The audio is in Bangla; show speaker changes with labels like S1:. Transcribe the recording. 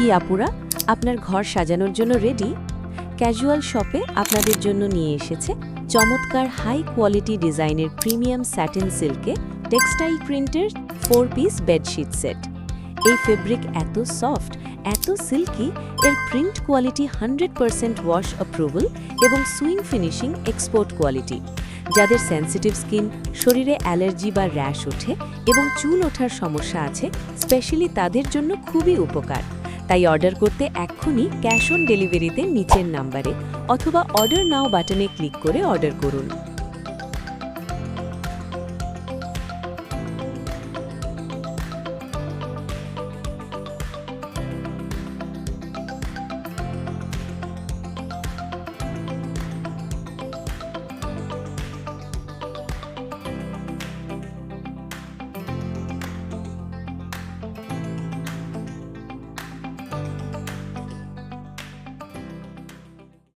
S1: কি আপুরা, আপনার ঘর সাজানোর জন্য রেডি? ক্যাজুয়াল শপে আপনাদের জন্য নিয়ে এসেছে চমৎকার হাই কোয়ালিটি ডিজাইনের প্রিমিয়াম স্যাটিন সিল্কে টেক্সটাইল প্রিন্টের 4 পিস বেডশিট সেট। এই ফেব্রিক এত সফট, এত সিল্কি, এর প্রিন্ট কোয়ালিটি 100% ওয়াশ অ্যাপ্রুভাল এবং সুইং ফিনিশিং এক্সপোর্ট কোয়ালিটি। যাদের সেন্সিটিভ স্কিন, শরীরে অ্যালার্জি বা র্যাশ ওঠে এবং চুল ওঠার সমস্যা আছে, স্পেশালি তাদের জন্য খুবই উপকার। তাই অর্ডার করতে এক্ষুনি ক্যাশ অন ডেলিভারিতে নিচের নাম্বারে অথবা অর্ডার নাও বাটনে ক্লিক করে অর্ডার করুন।